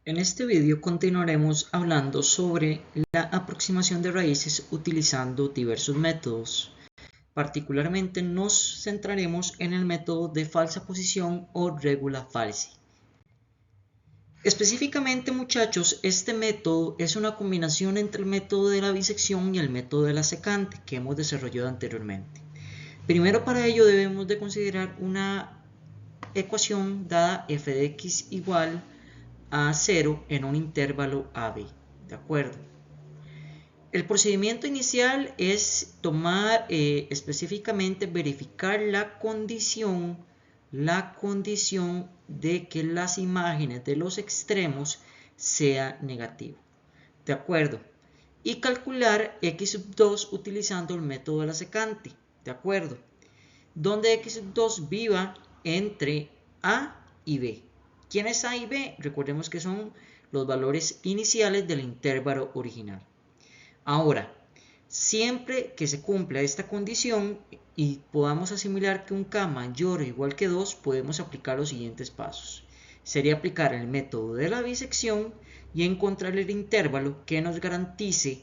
En este vídeo continuaremos hablando sobre la aproximación de raíces utilizando diversos métodos. Particularmente nos centraremos en el método de falsa posición o regula falsi. Específicamente, muchachos, este método es una combinación entre el método de la bisección y el método de la secante que hemos desarrollado anteriormente. Primero, para ello debemos de considerar una ecuación dada f de x igual a 0 en un intervalo AB, ¿de acuerdo? El procedimiento inicial es tomar, específicamente verificar la condición de que las imágenes de los extremos sea negativo, ¿de acuerdo? Y calcular x sub 2 utilizando el método de la secante, ¿de acuerdo? Donde x sub 2 viva entre A y B. ¿Quién es A y B? Recordemos que son los valores iniciales del intervalo original. Ahora, siempre que se cumpla esta condición y podamos asimilar que un K mayor o igual que 2, podemos aplicar los siguientes pasos. Sería aplicar el método de la bisección y encontrar el intervalo que nos garantice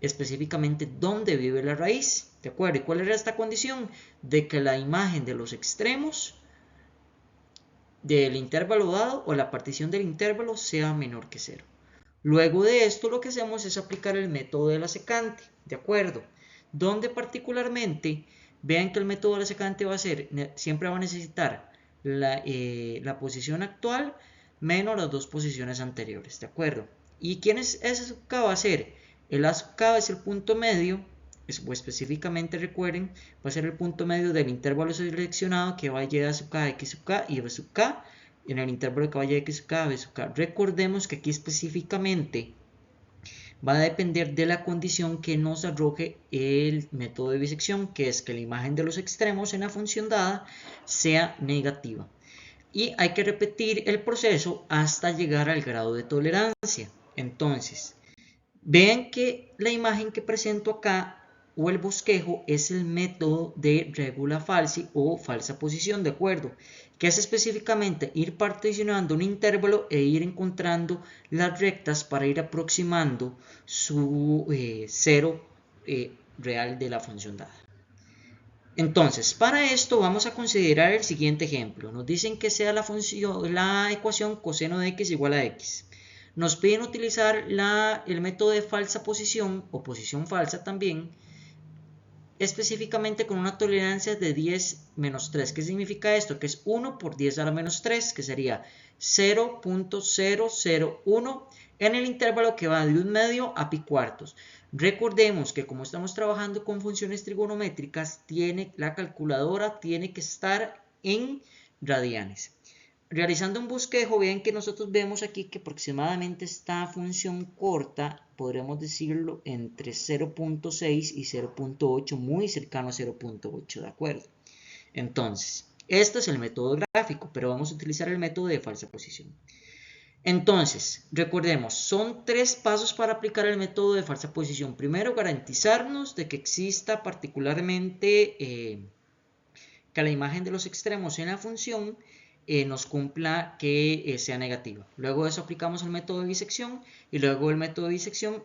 específicamente dónde vive la raíz. ¿De acuerdo? ¿Y cuál era esta condición? De que la imagen de los extremos del intervalo dado o la partición del intervalo sea menor que 0. Luego de esto lo que hacemos es aplicar el método de la secante, ¿de acuerdo? Donde particularmente vean que el método de la secante va a ser, siempre va a necesitar la posición actual menos las dos posiciones anteriores, ¿de acuerdo? ¿Y quién es ese sub k? Va a ser el a sub k es el punto medio, o específicamente recuerden, va a ser el punto medio del intervalo seleccionado que va a llegar a sub k, x sub k y b sub k, en el intervalo que vaya x sub k, b sub k. Recordemos que aquí específicamente va a depender de la condición que nos arroje el método de bisección, que es que la imagen de los extremos en la función dada sea negativa. Y hay que repetir el proceso hasta llegar al grado de tolerancia. Entonces, vean que la imagen que presento acá o el bosquejo es el método de regula falsi o falsa posición, ¿de acuerdo? Que es específicamente ir particionando un intervalo e ir encontrando las rectas para ir aproximando su cero real de la función dada. Entonces, para esto vamos a considerar el siguiente ejemplo. Nos dicen que sea la ecuación coseno de x igual a x. Nos piden utilizar el método de falsa posición o posición falsa también, específicamente con una tolerancia de 10 menos 3. ¿Qué significa esto? Que es 1 por 10 a la menos 3, que sería 0.001 en el intervalo que va de 1 medio a pi cuartos. Recordemos que como estamos trabajando con funciones trigonométricas, la calculadora tiene que estar en radianes. Realizando un bosquejo, vean que nosotros vemos aquí que aproximadamente esta función corta, podríamos decirlo, entre 0.6 y 0.8, muy cercano a 0.8, ¿de acuerdo? Entonces, este es el método gráfico, pero vamos a utilizar el método de falsa posición. Entonces, recordemos, son 3 pasos para aplicar el método de falsa posición. Primero, garantizarnos de que exista particularmente que la imagen de los extremos en la función nos cumpla que sea negativa. Luego de eso aplicamos el método de bisección y luego el método de bisección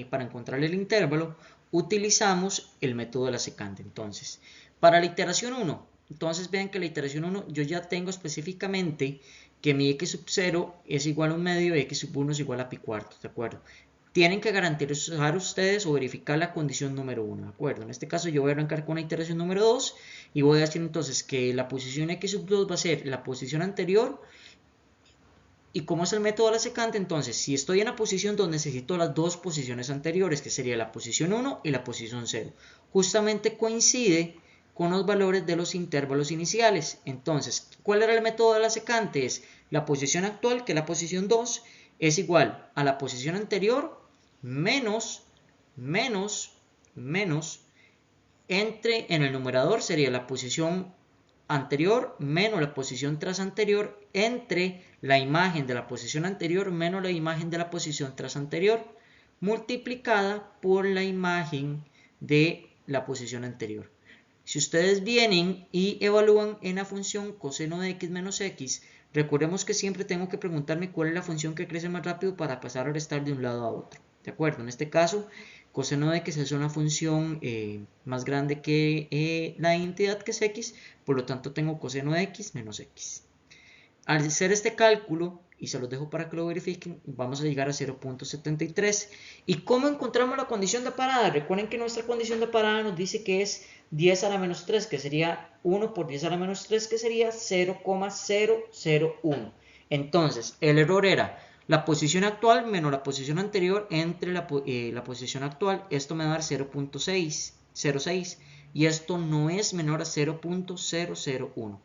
para encontrar el intervalo utilizamos el método de la secante. Entonces, para la iteración 1, entonces vean que la iteración 1 yo ya tengo específicamente que mi x sub 0 es igual a un medio y x sub 1 es igual a pi cuartos, ¿de acuerdo? Tienen que garantizar ustedes o verificar la condición número 1, ¿de acuerdo? En este caso yo voy a arrancar con la iteración número 2 y voy a decir entonces que la posición x sub 2 va a ser la posición anterior. Y como es el método de la secante, entonces si estoy en la posición 2 necesito las dos posiciones anteriores, que sería la posición 1 y la posición 0. Justamente coincide con los valores de los intervalos iniciales. Entonces, ¿cuál era el método de la secante? Es la posición actual, que es la posición 2, es igual a la posición anterior menos en el numerador sería la posición anterior menos la posición tras anterior entre la imagen de la posición anterior menos la imagen de la posición tras anterior multiplicada por la imagen de la posición anterior. Si ustedes vienen y evalúan en la función coseno de x menos x, Recordemos que siempre tengo que preguntarme cuál es la función que crece más rápido para pasar a restar de un lado a otro. ¿De acuerdo? En este caso, coseno de x es una función más grande que la identidad que es x, por lo tanto tengo coseno de x menos x. Al hacer este cálculo, y se los dejo para que lo verifiquen, vamos a llegar a 0.73. ¿Y cómo encontramos la condición de parada? Recuerden que nuestra condición de parada nos dice que es 10 a la menos 3, que sería 1 por 10 a la menos 3, que sería 0,001. Entonces, el error era la posición actual menos la posición anterior entre la posición actual. Esto me va a dar 0.06 y esto no es menor a 0.001.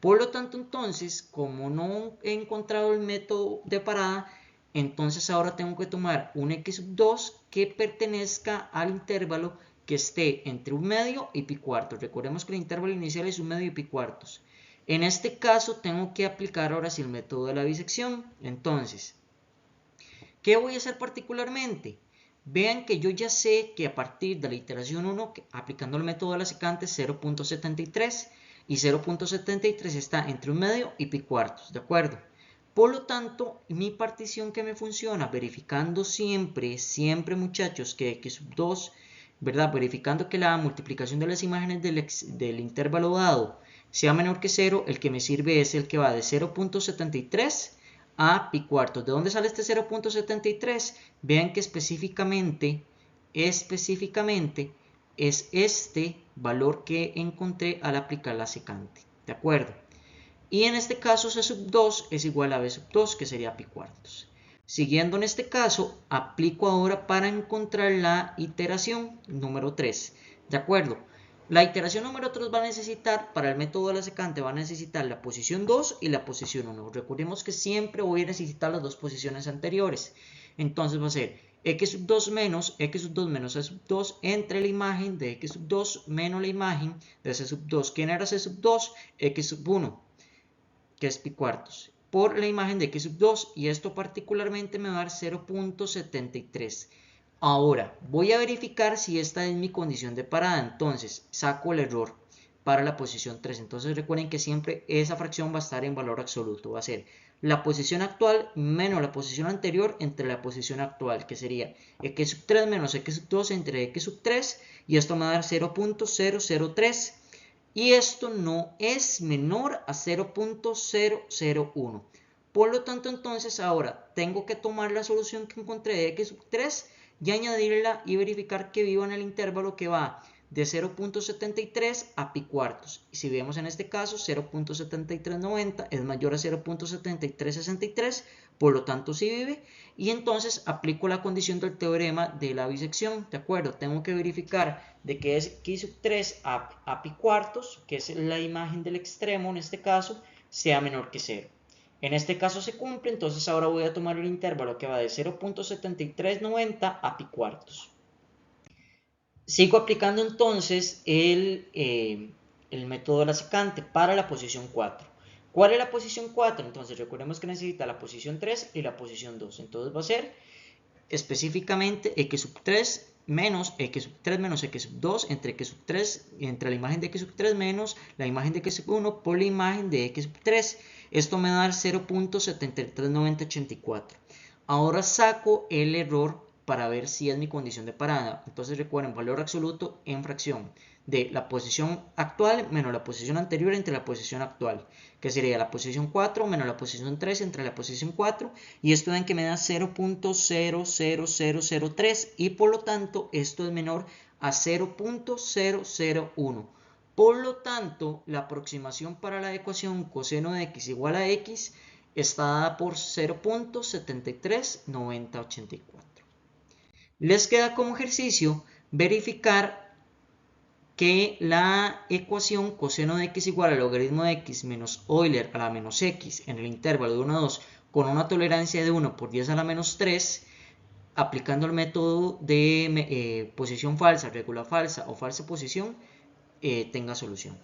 Por lo tanto, entonces, como no he encontrado el método de parada, entonces ahora tengo que tomar un x2 que pertenezca al intervalo que esté entre 1/2 y pi4. Recordemos que el intervalo inicial es 1/2 y pi4. En este caso tengo que aplicar ahora sí el método de la bisección. Entonces, ¿qué voy a hacer particularmente? Vean que yo ya sé que a partir de la iteración 1, aplicando el método de la secante, 0.73 y 0.73 está entre 1/2 y pi4, ¿de acuerdo? Por lo tanto, mi partición que me funciona, verificando siempre muchachos, que x2, ¿verdad? Verificando que la multiplicación de las imágenes del intervalo dado sea menor que 0, el que me sirve es el que va de 0.73 a pi4. ¿De dónde sale este 0.73? Vean que específicamente es este valor que encontré al aplicar la secante. ¿De acuerdo? Y en este caso C sub 2 es igual a B sub 2, que sería pi4. Siguiendo en este caso, aplico ahora para encontrar la iteración número 3. ¿De acuerdo? La iteración número 3 va a necesitar, para el método de la secante, va a necesitar la posición 2 y la posición 1. Recordemos que siempre voy a necesitar las dos posiciones anteriores. Entonces va a ser x sub 2 menos x sub 2 menos c sub 2 entre la imagen de x sub 2 menos la imagen de c sub 2. ¿Quién era c sub 2? X sub 1, que es pi4, por la imagen de x sub 2, y esto particularmente me va a dar 0.73. Ahora, voy a verificar si esta es mi condición de parada. Entonces, saco el error para la posición 3. Entonces, recuerden que siempre esa fracción va a estar en valor absoluto. Va a ser la posición actual menos la posición anterior entre la posición actual, que sería x sub 3 menos x sub 2 entre x sub 3. Y esto me va a dar 0.003. Y esto no es menor a 0.001. Por lo tanto, entonces ahora tengo que tomar la solución que encontré de x sub 3 y añadirla y verificar que viva en el intervalo que va de 0.73 a pi4. Y si vemos en este caso, 0.7390 es mayor a 0.7363, por lo tanto sí vive. Y entonces aplico la condición del teorema de la bisección, ¿de acuerdo? Tengo que verificar de que es x sub 3 a pi4, que es la imagen del extremo en este caso, sea menor que 0. En este caso se cumple, entonces ahora voy a tomar el intervalo que va de 0.7390 a pi4. Sigo aplicando entonces el método de la secante para la posición 4. ¿Cuál es la posición 4? Entonces recordemos que necesita la posición 3 y la posición 2. Entonces va a ser específicamente x sub 3 menos x sub 3 menos x sub 2 entre x sub 3, entre la imagen de x sub 3 menos la imagen de x sub 1 por la imagen de x sub 3. Esto me va a dar 0.739084. Ahora saco el error para ver si es mi condición de parada. Entonces recuerden, valor absoluto en fracción de la posición actual menos la posición anterior entre la posición actual, que sería la posición 4 menos la posición 3 entre la posición 4, y esto ven que me da 0.00003, y por lo tanto esto es menor a 0.001. Por lo tanto, la aproximación para la ecuación coseno de x igual a x está dada por 0.739084. Les queda como ejercicio verificar que la ecuación coseno de x igual al logaritmo de x menos Euler a la menos x en el intervalo de 1 a 2 con una tolerancia de 1 por 10 a la menos 3, aplicando el método de posición falsa, regla falsa o falsa posición, tenga solución.